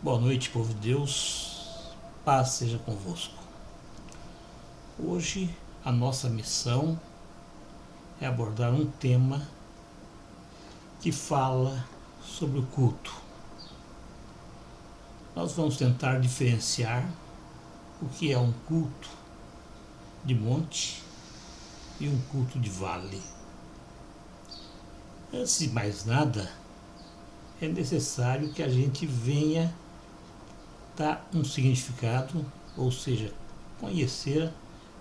Boa noite, povo de Deus, paz seja convosco. Hoje a nossa missão é abordar um tema que fala sobre o culto. Nós vamos tentar diferenciar o que é um culto de monte e um culto de vale. Antes de mais nada, é necessário que a gente venha dar um significado, ou seja, conhecer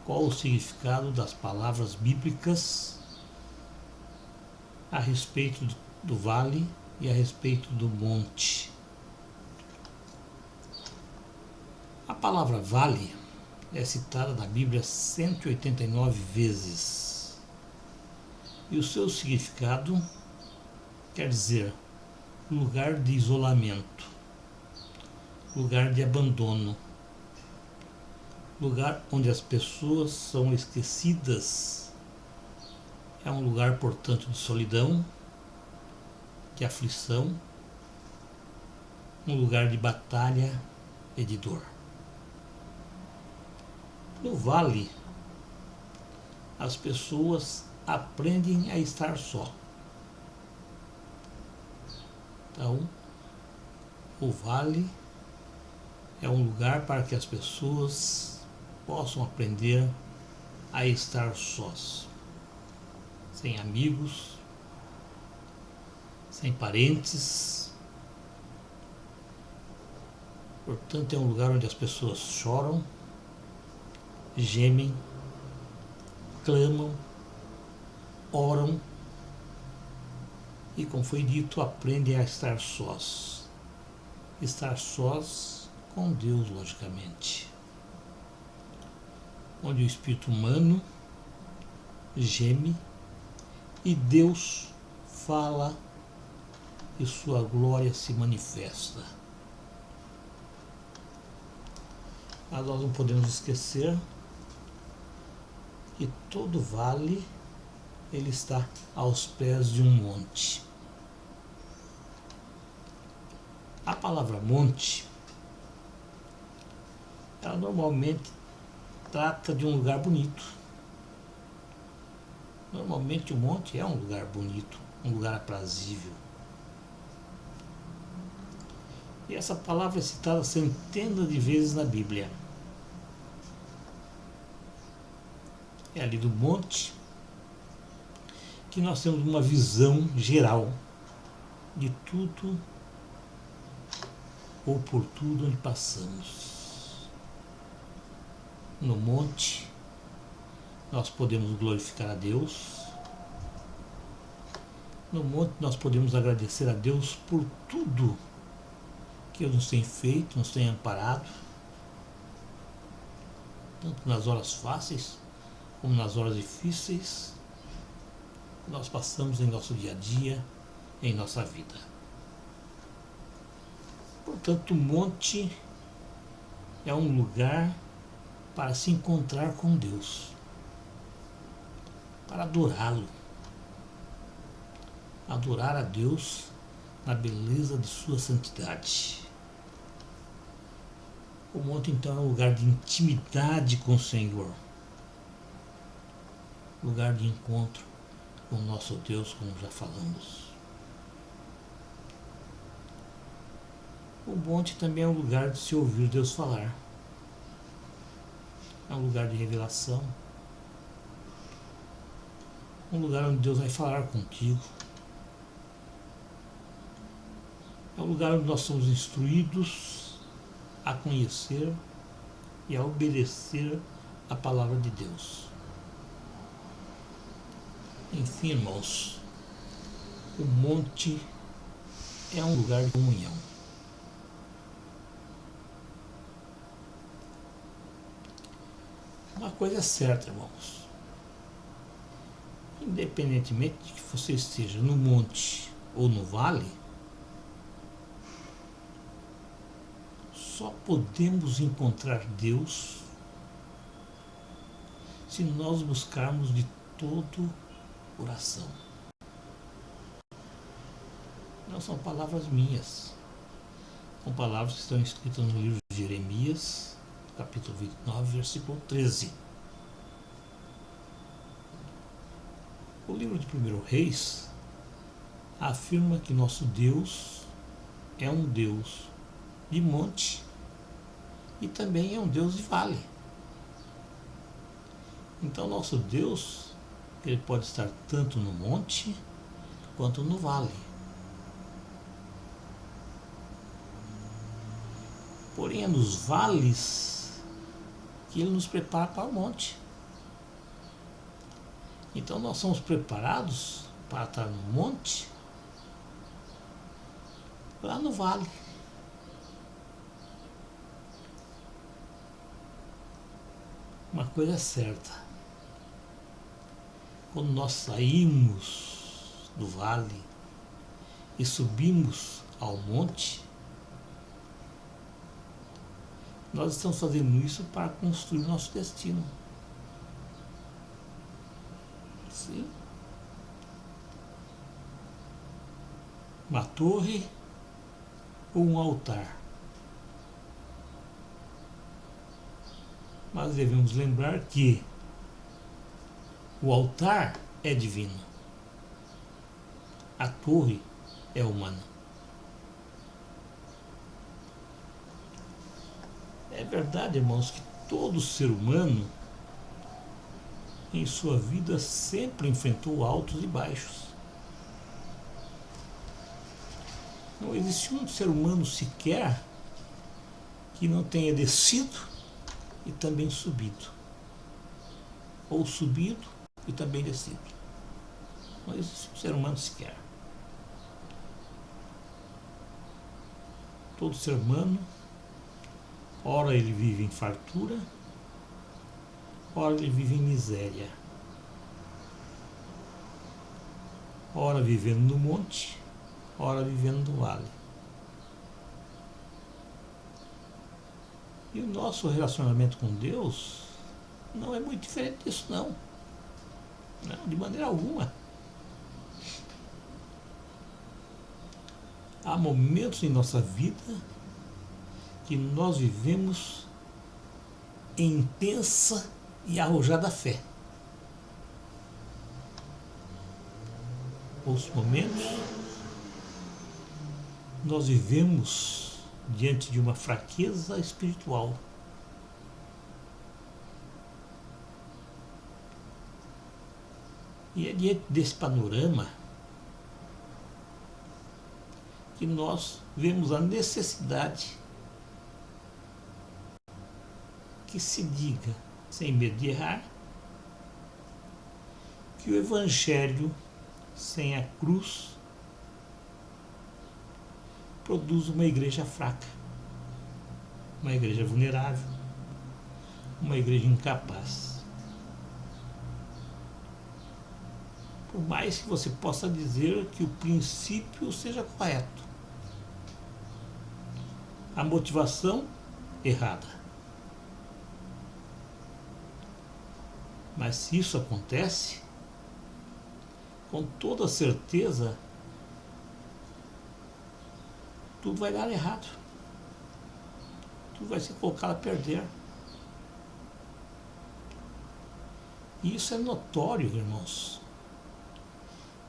qual o significado das palavras bíblicas a respeito do vale e a respeito do monte. A palavra vale é citada na Bíblia 189 vezes e o seu significado quer dizer lugar de isolamento, lugar de abandono, lugar onde as pessoas são esquecidas. É um lugar, portanto, de solidão, de aflição, um lugar de batalha e de dor. No vale, as pessoas aprendem a estar só. Então, o vale é um lugar para que as pessoas possam aprender a estar sós, sem amigos, sem parentes. Portanto, é um lugar onde as pessoas choram, gemem, clamam, oram e, como foi dito, aprendem a estar sós. Estar sós com Deus, logicamente. Onde o espírito humano geme e Deus fala e sua glória se manifesta. Mas nós não podemos esquecer que todo vale ele está aos pés de um monte. A palavra monte, ela normalmente trata de um lugar bonito. Normalmente o monte é um lugar bonito, um lugar aprazível. E essa palavra é citada centenas de vezes na Bíblia. É ali do monte que nós temos uma visão geral de tudo ou por tudo onde passamos. No monte, nós podemos glorificar a Deus. No monte, nós podemos agradecer a Deus por tudo que Ele nos tem feito, nos tem amparado, tanto nas horas fáceis como nas horas difíceis que nós passamos em nosso dia a dia, em nossa vida. Portanto, o monte é um lugar para se encontrar com Deus, para adorá-lo, adorar a Deus na beleza de sua santidade. O monte, então, é um lugar de intimidade com o Senhor, lugar de encontro com o nosso Deus, como já falamos. O monte também é um lugar de se ouvir Deus falar. É um lugar de revelação. Um lugar onde Deus vai falar contigo. É um lugar onde nós somos instruídos a conhecer e a obedecer a palavra de Deus. Enfim, irmãos, o monte é um lugar de comunhão. Uma coisa é certa, irmãos. Independentemente de que você esteja no monte ou no vale, só podemos encontrar Deus se nós buscarmos de todo o coração. Não são palavras minhas, com palavras que estão escritas no livro de Jeremias, capítulo 29, versículo 13. O livro de 1 Reis afirma que nosso Deus é um Deus de monte e também é um Deus de vale. Então nosso Deus, ele pode estar tanto no monte quanto no vale. Porém é nos vales que ele nos prepara para o monte. Então nós somos preparados para estar no monte, lá no vale. Uma coisa é certa, quando nós saímos do vale e subimos ao monte, nós estamos fazendo isso para construir nosso destino. Sim. Uma torre ou um altar. Mas devemos lembrar que o altar é divino, a torre é humana. É verdade, irmãos, que todo ser humano em sua vida sempre enfrentou altos e baixos. Não existe um ser humano sequer que não tenha descido e também subido, ou subido e também descido. Não existe um ser humano sequer. Todo ser humano, ora ele vive em fartura, ora ele vive em miséria, ora vivendo no monte, ora vivendo no vale. E o nosso relacionamento com Deus não é muito diferente disso, não. Não, de maneira alguma. Há momentos em nossa vida que nós vivemos em intensa e arrojada fé. Outros momentos nós vivemos diante de uma fraqueza espiritual. E é diante desse panorama que nós vemos a necessidade que se diga, sem medo de errar, que o Evangelho sem a cruz produz uma igreja fraca, uma igreja vulnerável, uma igreja incapaz. Por mais que você possa dizer que o princípio seja correto, a motivação errada. Mas se isso acontece, com toda certeza, tudo vai dar errado. Tudo vai ser colocado a perder. E isso é notório, irmãos.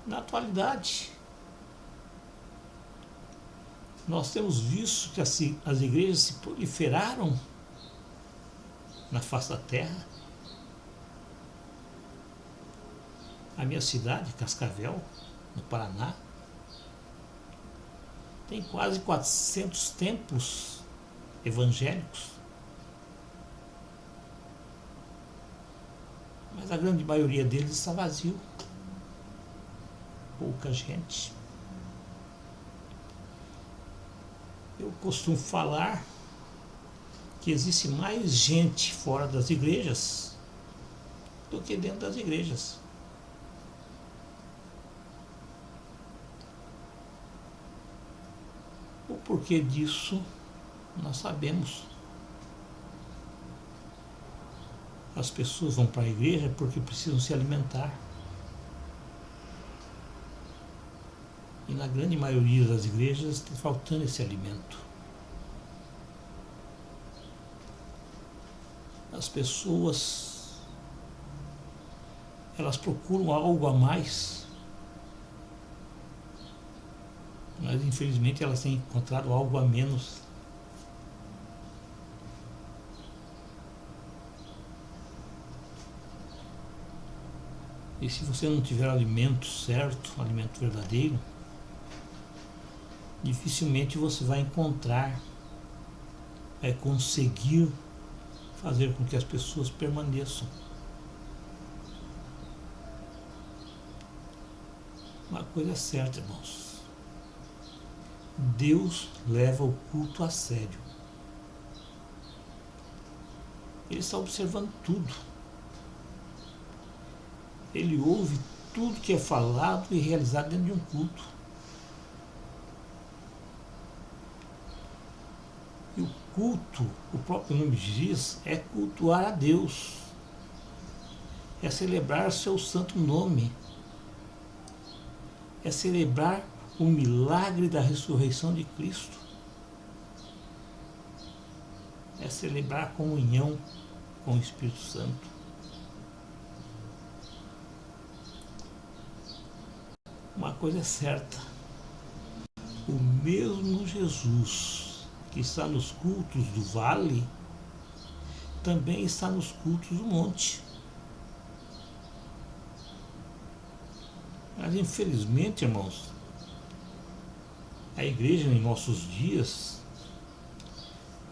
Na atualidade, nós temos visto que as igrejas se proliferaram na face da terra. A minha cidade, Cascavel, no Paraná, tem quase 400 templos evangélicos. Mas a grande maioria deles está vazio. Pouca gente. Eu costumo falar que existe mais gente fora das igrejas do que dentro das igrejas. O porquê disso nós sabemos. As pessoas vão para a igreja porque precisam se alimentar. E na grande maioria das igrejas está faltando esse alimento. As pessoas, elas procuram algo a mais, mas infelizmente elas têm encontrado algo a menos. E se você não tiver alimento certo, alimento verdadeiro, dificilmente você vai encontrar, vai conseguir fazer com que as pessoas permaneçam. Uma coisa é certa, irmãos. Deus leva o culto a sério. Ele está observando tudo. Ele ouve tudo que é falado e realizado dentro de um culto. E o culto, o próprio nome diz, é cultuar a Deus. É celebrar seu santo nome. É celebrar o milagre da ressurreição de Cristo. É celebrar a comunhão com o Espírito Santo. Uma coisa é certa, o mesmo Jesus que está nos cultos do vale, também está nos cultos do monte. Mas infelizmente, irmãos, a igreja em nossos dias,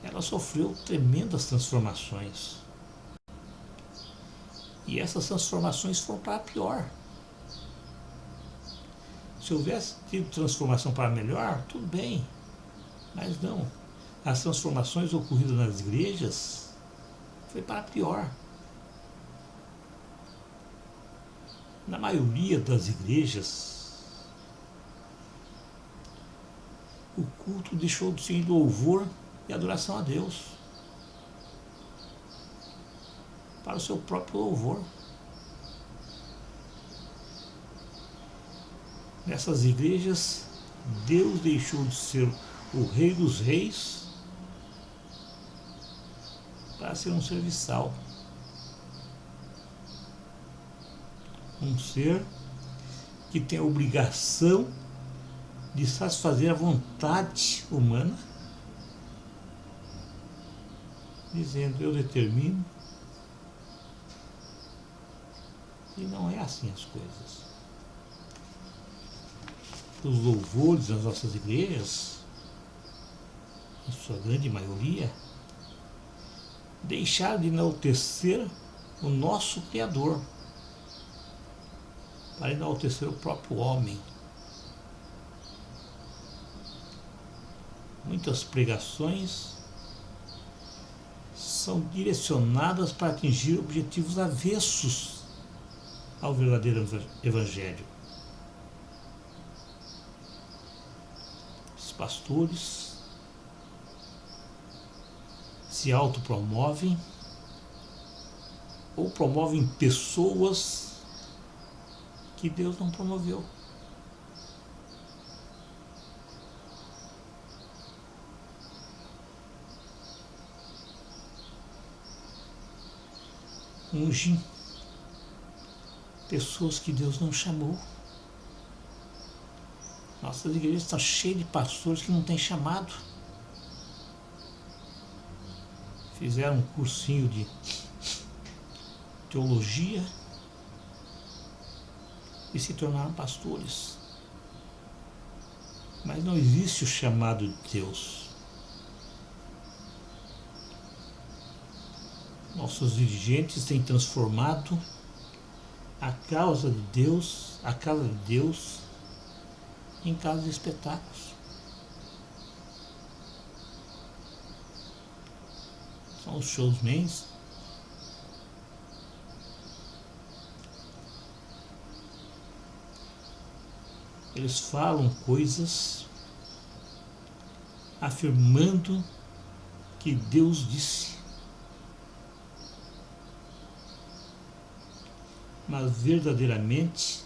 ela sofreu tremendas transformações. E essas transformações foram para pior. Se houvesse tido transformação para melhor, tudo bem. Mas não. As transformações ocorridas nas igrejas foi para pior. Na maioria das igrejas, o culto deixou de ser louvor e adoração a Deus para o seu próprio louvor. Nessas igrejas, Deus deixou de ser o Rei dos Reis para ser um serviçal. Um ser que tem a obrigação de satisfazer a vontade humana, dizendo, eu determino. E não é assim as coisas. Os louvores nas nossas igrejas, em sua grande maioria, deixaram de enaltecer o nosso Criador para enaltecer o próprio homem. Muitas pregações são direcionadas para atingir objetivos avessos ao verdadeiro evangelho. Os pastores se autopromovem ou promovem pessoas que Deus não promoveu. Ungem pessoas que Deus não chamou. Nossas igrejas estão cheias de pastores que não têm chamado. Fizeram um cursinho de teologia e se tornaram pastores. Mas não existe o chamado de Deus. Nossos dirigentes têm transformado a causa de Deus, a casa de Deus, em casa de espetáculos. São os showmans. Eles falam coisas afirmando que Deus disse. Mas verdadeiramente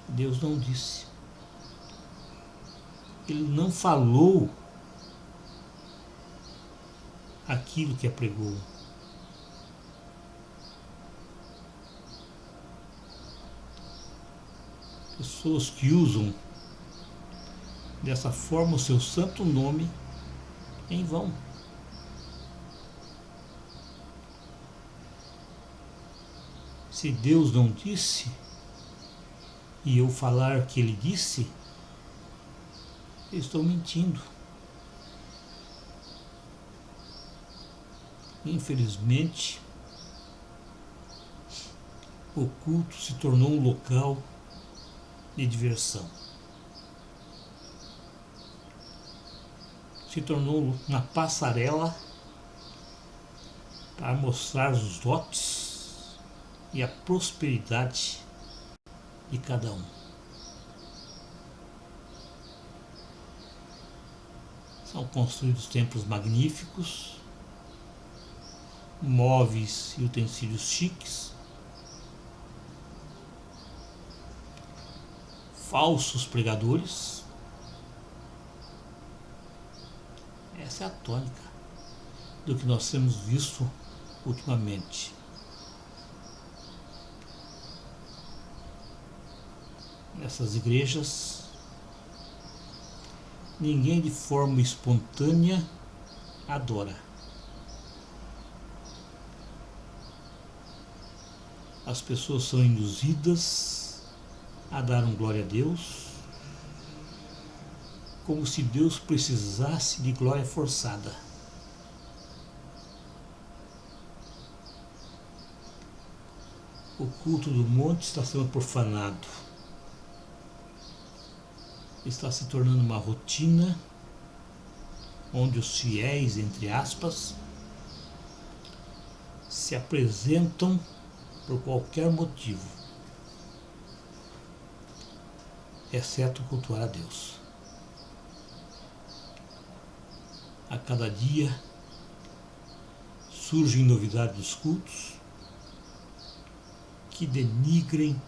Deus não disse. Ele não falou aquilo que apregou. pessoas que usam dessa forma o seu santo nome em vão. Se Deus não disse e eu falar que Ele disse, eu estou mentindo. Infelizmente, o culto se tornou um local de diversão. Se tornou uma passarela para mostrar os dotes e a prosperidade de cada um. São construídos templos magníficos, móveis e utensílios chiques, falsos pregadores. Essa é a tônica do que nós temos visto ultimamente. Nessas igrejas, ninguém de forma espontânea adora. As pessoas são induzidas a dar glória a Deus, como se Deus precisasse de glória forçada. O culto do monte está sendo profanado. Está se tornando uma rotina onde os fiéis, entre aspas, se apresentam por qualquer motivo, exceto cultuar a Deus. A cada dia surgem novidades dos cultos que denigrem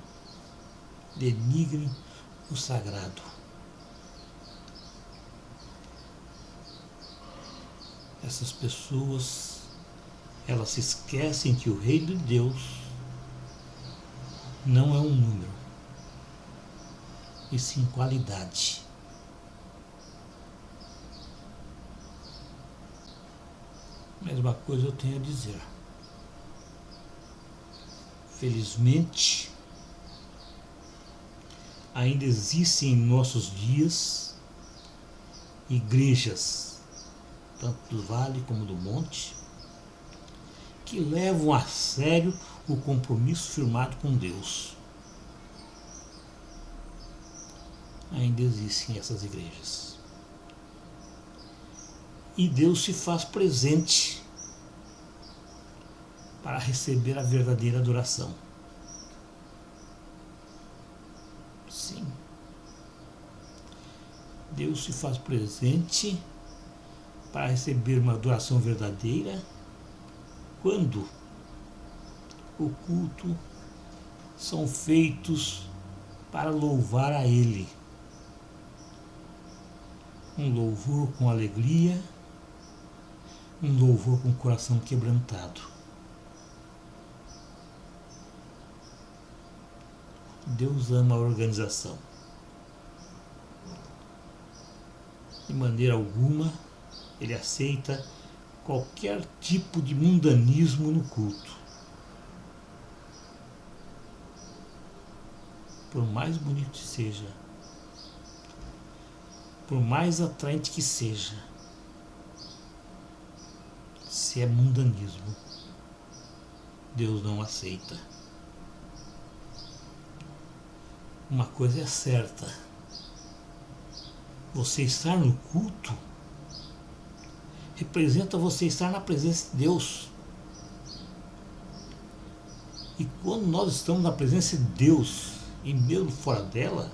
o sagrado. Essas pessoas, elas se esquecem que o reino de Deus não é um número, e sim qualidade. Mas uma coisa eu tenho a dizer. Felizmente, ainda existem em nossos dias igrejas, tanto do vale como do monte, que levam a sério o compromisso firmado com Deus. Ainda existem essas igrejas. E Deus se faz presente para receber a verdadeira adoração. Sim. Deus se faz presente para receber uma adoração verdadeira quando o culto são feitos para louvar a Ele. Um louvor com alegria, um louvor com o coração quebrantado. Deus ama a organização. De maneira alguma, Ele aceita qualquer tipo de mundanismo no culto. Por mais bonito que seja, por mais atraente que seja, se é mundanismo, Deus não aceita. Uma coisa é certa: você estar no culto representa você estar na presença de Deus. E quando nós estamos na presença de Deus, e mesmo fora dela,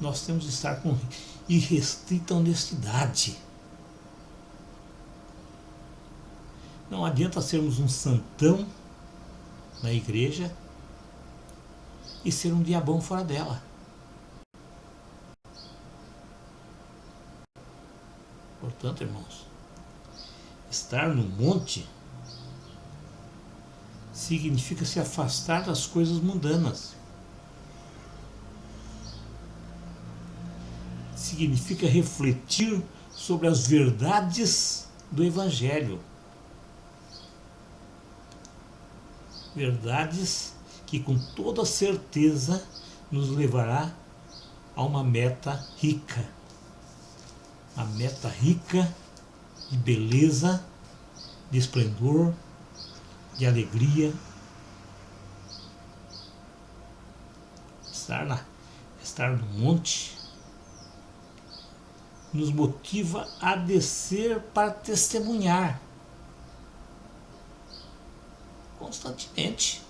nós temos que estar com irrestrita honestidade. Não adianta sermos um santão na igreja e ser um diabão fora dela. Portanto, irmãos, estar no monte significa se afastar das coisas mundanas. significa refletir sobre as verdades do Evangelho. Verdades que com toda certeza nos levará a uma meta rica. Uma meta rica de beleza, de esplendor, de alegria. Estar no monte nos motiva a descer para testemunhar constantemente.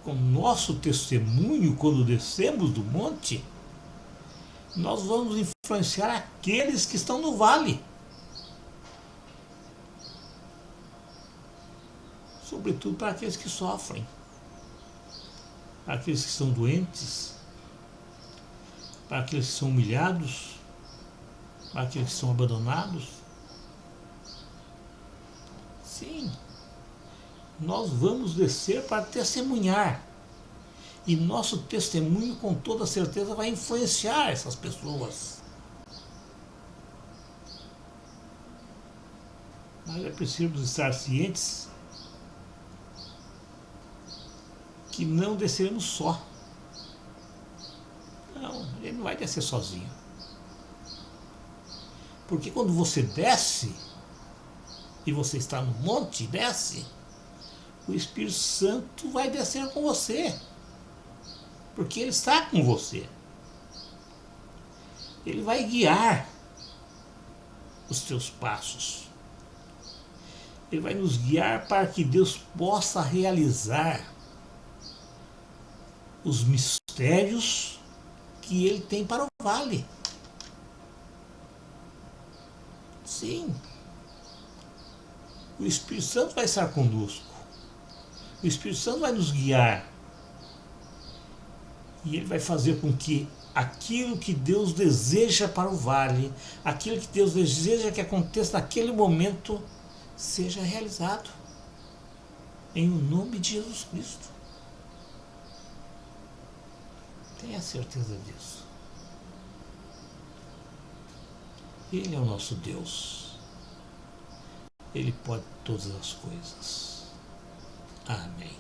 Com nosso testemunho, quando descemos do monte, nós vamos influenciar aqueles que estão no vale. Sobretudo para aqueles que sofrem, para aqueles que estão doentes, para aqueles que são humilhados, para aqueles que são abandonados. Sim, nós vamos descer para testemunhar. E nosso testemunho, com toda certeza, vai influenciar essas pessoas. Mas é preciso estar cientes que não desceremos só. Não, ele não vai descer sozinho. Porque quando você desce, e você está no monte e desce, o Espírito Santo vai descer com você. Porque ele está com você. Ele vai guiar os teus passos. Ele vai nos guiar para que Deus possa realizar os mistérios que ele tem para o vale. Sim. O Espírito Santo vai estar conosco. O Espírito Santo vai nos guiar. E ele vai fazer com que aquilo que Deus deseja para o vale, aquilo que Deus deseja que aconteça naquele momento, seja realizado. Em nome de Jesus Cristo. Tenha certeza disso. Ele é o nosso Deus. Ele pode todas as coisas. Amém.